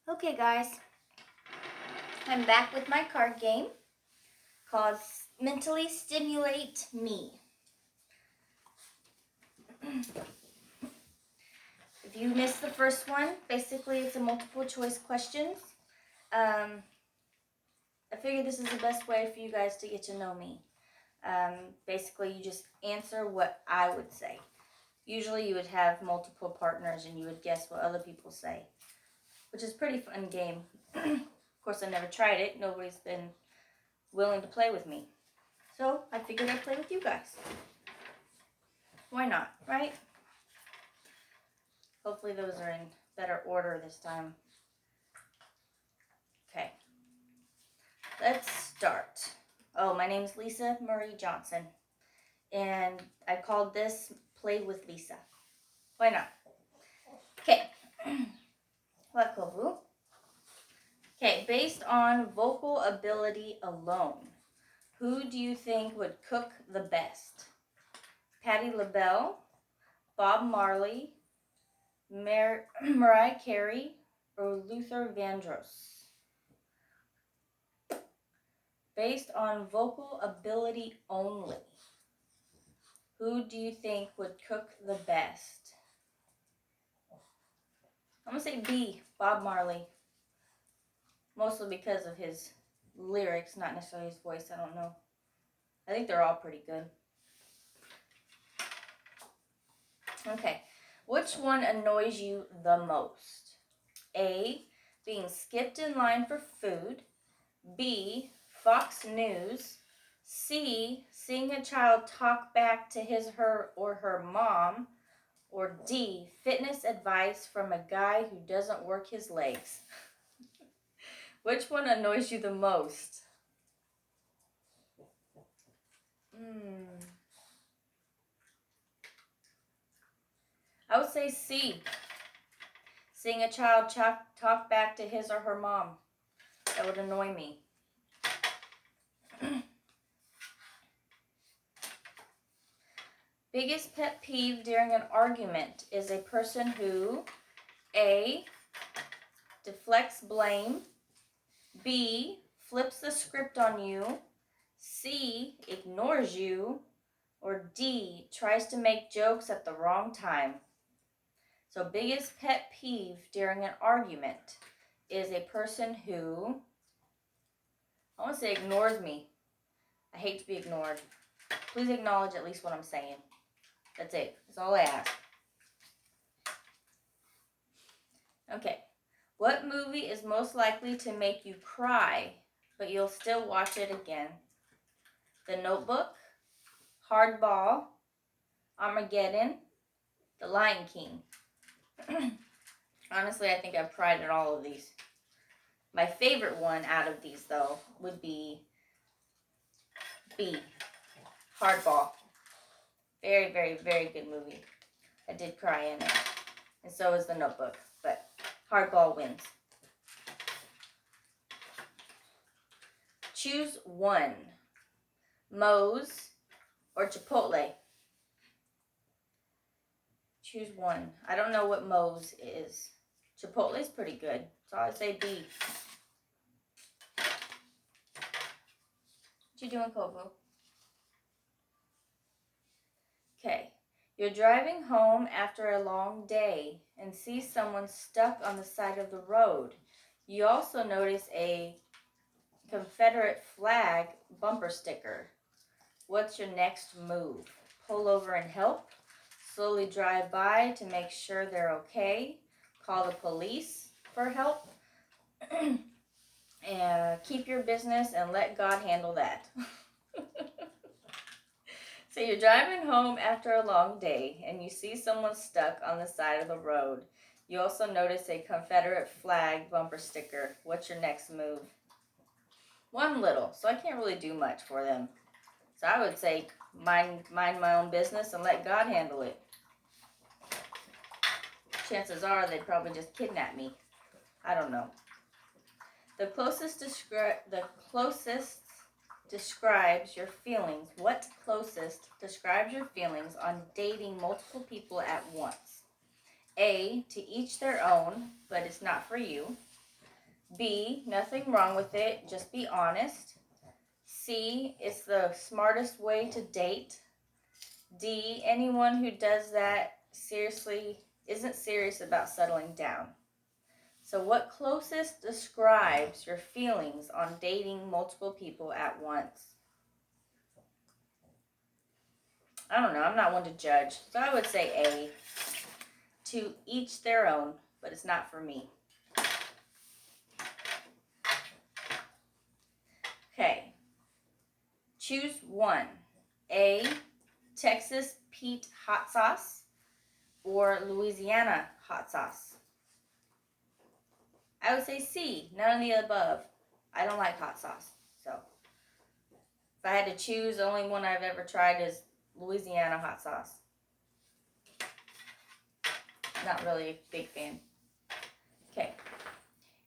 Okay, guys, I'm back with my card game called Mentally Stimulate Me. If you missed the first one, basically it's a multiple choice questions. I figured this is the best way for you guys to get to know me. Basically, you just answer what I would say. Usually you would have multiple partners and you would guess what other people say, which is a pretty fun game. Of course, I never tried it. Nobody's been willing to play with me. So I figured I'd play with you guys. Why not, right? Hopefully those are in better order this time. Okay, let's start. Oh, my name's Lisa Marie Johnson, and I called this Play with Lisa. Why not? Okay, what Kovu? Okay, based on vocal ability alone, who do you think would cook the best? Patti LaBelle, Bob Marley, Mariah Carey, or Luther Vandross? Based on vocal ability only, who do you think would cook the best? I'm going to say B, Bob Marley. Mostly because of his lyrics, not necessarily his voice. I don't know. I think they're all pretty good. Okay. Which one annoys you the most? A, being skipped in line for food. B, Fox News. C, seeing a child talk back to his, her, or her mom. Or D, fitness advice from a guy who doesn't work his legs. Which one annoys you the most? I would say C, seeing a child talk back to his or her mom. That would annoy me. Biggest pet peeve during an argument is a person who A, deflects blame. B, flips the script on you. C, ignores you. Or D, tries to make jokes at the wrong time. So biggest pet peeve during an argument is a person who, I want to say ignores me. I hate to be ignored. Please acknowledge at least what I'm saying. That's it. That's all I ask. Okay. What movie is most likely to make you cry, but you'll still watch it again? The Notebook, Hardball, Armageddon, The Lion King. Honestly, I think I've cried at all of these. My favorite one out of these, though, would be B, Hardball. Very, very, very good movie. I did cry in it. And so is The Notebook. But Hardball wins. Choose one. Moe's or Chipotle. Choose one. I don't know what Moe's is. Chipotle's pretty good. So I would say B. What you doing, Kovu? Okay. You're driving home after a long day and see someone stuck on the side of the road. You also notice a Confederate flag bumper sticker. What's your next move? Pull over and help? Slowly drive by to make sure they're okay? Call the police for help? And keep your business and let God handle that. So you're driving home after a long day and you see someone stuck on the side of the road. You also notice a Confederate flag bumper sticker. What's your next move? One little, so I can't really do much for them. So I would say mind my own business and let God handle it. Chances are they'd probably just kidnap me. I don't know. The closest describes your feelings. What closest describes your feelings on dating multiple people at once? A, to each their own, but it's not for you. B, nothing wrong with it, just be honest. C, it's the smartest way to date. D, anyone who does that seriously isn't serious about settling down. So what closest describes your feelings on dating multiple people at once? I don't know, I'm not one to judge, so I would say A. To each their own, but it's not for me. Okay, choose one. A, Texas Pete hot sauce, or Louisiana hot sauce. I would say C, none of the above. I don't like hot sauce, so if I had to choose, the only one I've ever tried is Louisiana hot sauce. Not really a big fan. Okay,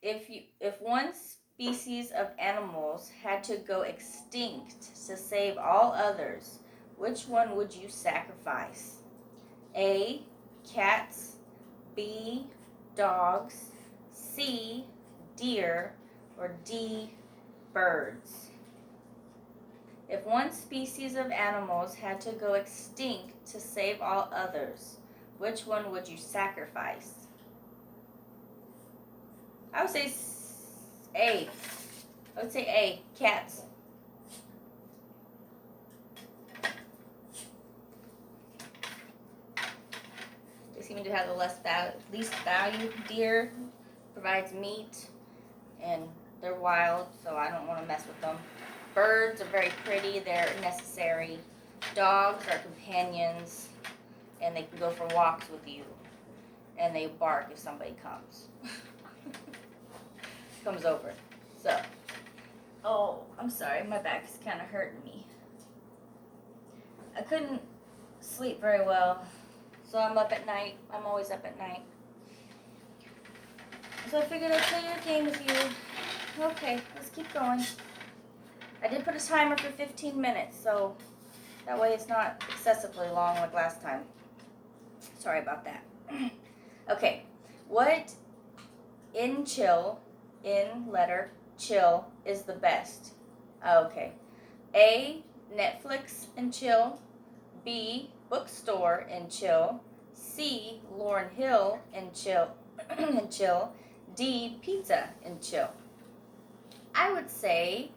if one species of animals had to go extinct to save all others, which one would you sacrifice? A, cats, B, dogs, C, deer, or D, birds. If one species of animals had to go extinct to save all others, which one would you sacrifice? I would say A. I would say A, cats. They seem to have the least value. Deer provides meat, and they're wild, so I don't want to mess with them. Birds are very pretty, they're necessary. Dogs are companions, and they can go for walks with you, and they bark if somebody comes over. So, oh, I'm sorry, my back is kind of hurting me. I couldn't sleep very well, so I'm up at night. I'm always up at night. So I figured I'd play a game with you. Okay, let's keep going. I did put a timer for 15 minutes, so that way it's not excessively long like last time. Sorry about that. Okay, what in letter chill is the best? Okay. A, Netflix and chill. B, bookstore and chill. C, Lauryn Hill and chill. And chill. D, pizza and chill. I would say,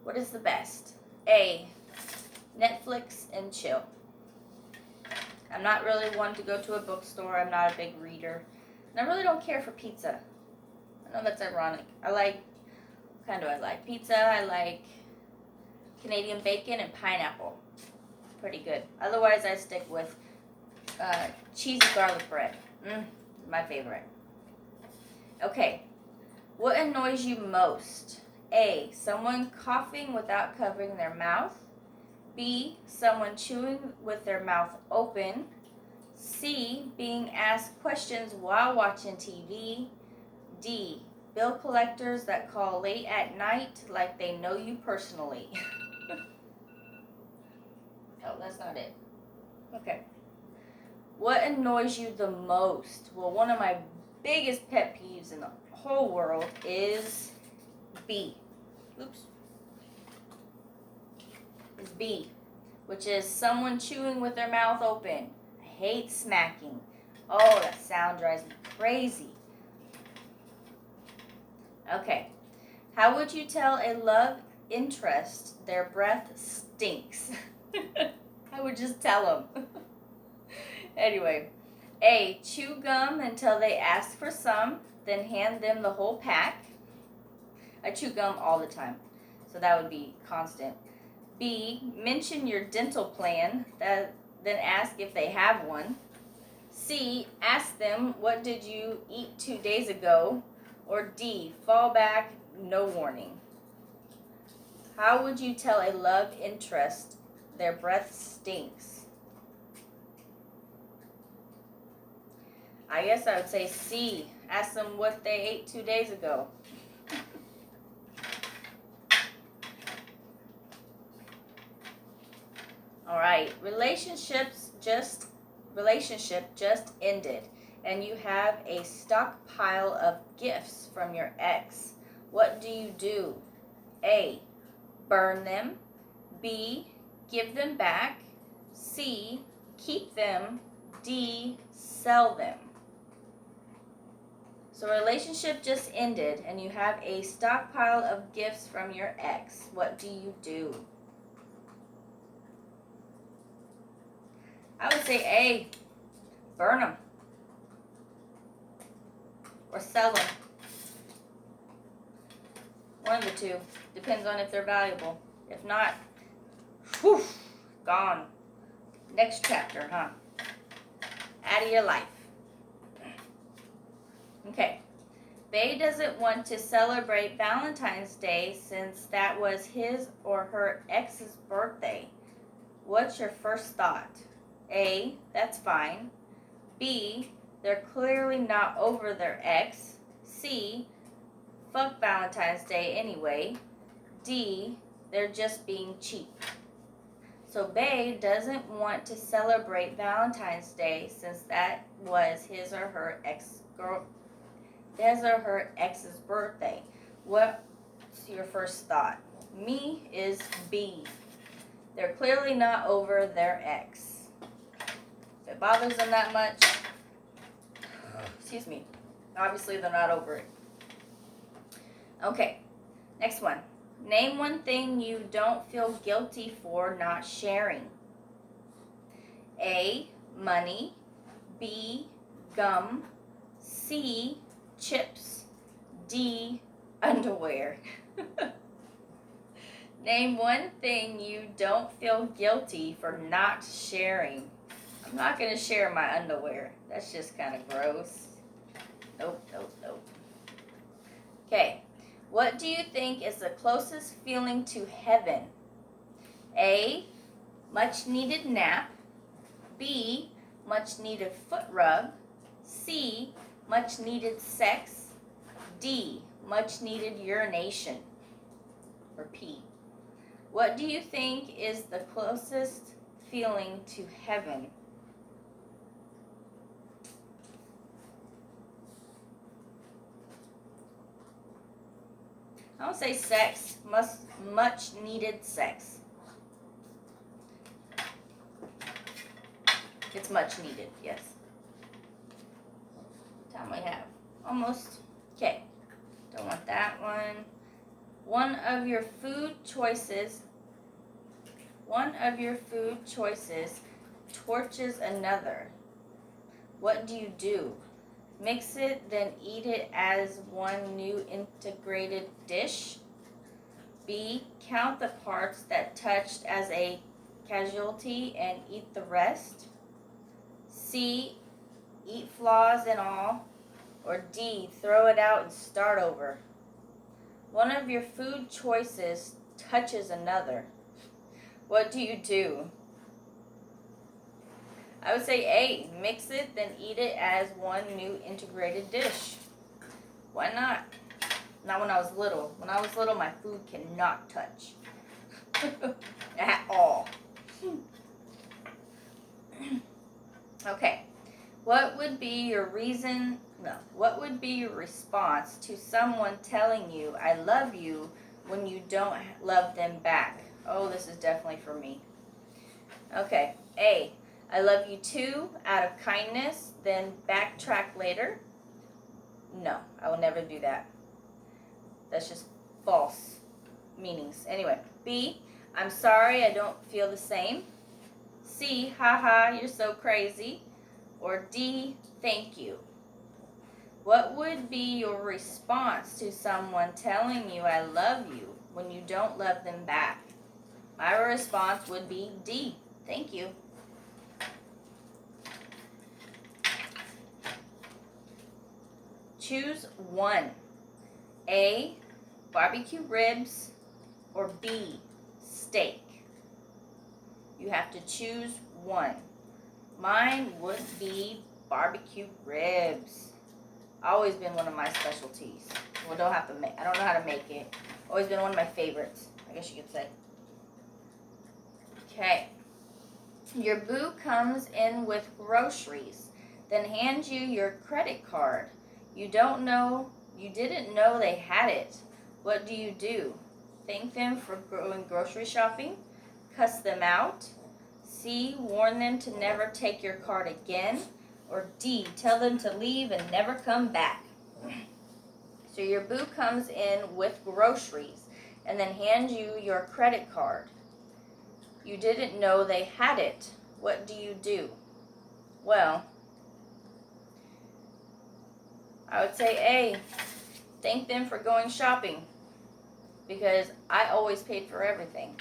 what is the best? A, Netflix and chill. I'm not really one to go to a bookstore. I'm not a big reader. And I really don't care for pizza. I know that's ironic. What kind do I like? Pizza, I like Canadian bacon and pineapple. Pretty good. Otherwise, I stick with cheesy garlic bread. My favorite. Okay. What annoys you most? A, someone coughing without covering their mouth. B, someone chewing with their mouth open. C, being asked questions while watching TV. D, bill collectors that call late at night like they know you personally. Oh, that's not it. Okay. What annoys you the most? Well, one of my biggest pet peeves in the whole world is B. Is B, which is someone chewing with their mouth open. I hate smacking. Oh, that sound drives me crazy. Okay. How would you tell a love interest their breath stinks? I would just tell them. Anyway. A, chew gum until they ask for some, then hand them the whole pack. I chew gum all the time, so that would be constant. B, mention your dental plan, then ask if they have one. C, ask them, what did you eat 2 days ago? Or D, fall back, no warning. How would you tell a love interest their breath stinks? I guess I would say C, ask them what they ate 2 days ago. All right, relationship just ended, and you have a stockpile of gifts from your ex. What do you do? A. Burn them. B. Give them back. C. Keep them. D. Sell them. So a relationship just ended and you have a stockpile of gifts from your ex. What do you do? I would say A. Burn them. Or sell them. One of the two. Depends on if they're valuable. If not, whew, gone. Next chapter, huh? Out of your life. Okay. Bae doesn't want to celebrate Valentine's Day since that was his or her ex's birthday. What's your first thought? A. That's fine. B. They're clearly not over their ex. C. Fuck Valentine's Day anyway. D. They're just being cheap. So Bae doesn't want to celebrate Valentine's Day since that was his or her ex's birthday. What's your first thought? Me is B. They're clearly not over their ex. If it bothers them that much, excuse me, obviously they're not over it. Okay, next one. Name one thing you don't feel guilty for not sharing. A. Money. B. Gum. C. Chips. D. Underwear. Name one thing you don't feel guilty for not sharing. I'm not going to share my underwear. That's just kind of gross. Nope, nope, nope. Okay. What do you think is the closest feeling to heaven? A. Much needed nap. B. Much needed foot rub. C. Much needed sex. D. Much needed urination. Or pee. What do you think is the closest feeling to heaven? I would say sex. Much needed sex. It's much needed, yes. What time we have? Almost. Okay. Don't want that one. One of your food choices torches another. What do you do? Mix it, then eat it as one new integrated dish. B. Count the parts that touched as a casualty and eat the rest. C. Eat flaws and all. Or D. Throw it out and start over. One of your food choices touches another. What do you do? I would say A. Mix it, then eat it as one new integrated dish. Why not? Not when I was little. When I was little, my food cannot touch. At all. Okay. What would be your response to someone telling you, I love you, when you don't love them back? Oh, this is definitely for me. Okay. A. I love you too, out of kindness, then backtrack later. No, I will never do that. That's just false meanings. Anyway, B. I'm sorry, I don't feel the same. C. Haha, you're so crazy. Or D. Thank you. What would be your response to someone telling you I love you when you don't love them back? My response would be D. Thank you. Choose one. A. Barbecue ribs. Or B. Steak. You have to choose one. Mine would be barbecue ribs. Always been one of my specialties. Well, I don't know how to make it. Always been one of my favorites, I guess you could say. Okay. Your boo comes in with groceries, then hands you your credit card. You didn't know they had it. What do you do? Thank them for going grocery shopping, cuss them out, C, warn them to never take your card again, or D, tell them to leave and never come back. So your boo comes in with groceries and then hands you your credit card. You didn't know they had it. What do you do? Well, I would say A, thank them for going shopping, because I always paid for everything.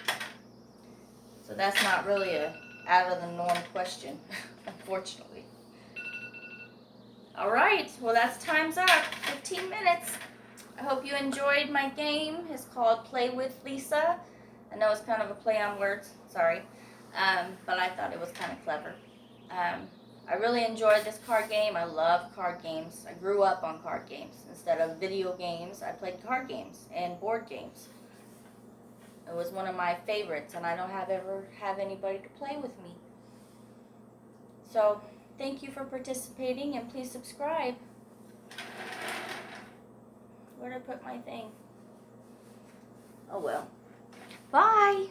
So that's not really a out of the norm question, unfortunately. All right, well, that's time's up. 15 minutes. I hope you enjoyed my game. It's called Play with Lisa. I know it's kind of a play on words, sorry, but I thought it was kind of clever. I really enjoyed this card game. I love card games. I grew up on card games. Instead of video games, I played card games and board games. It was one of my favorites, and I don't ever have anybody to play with me. So, thank you for participating, and please subscribe. Where did I put my thing? Oh well. Bye!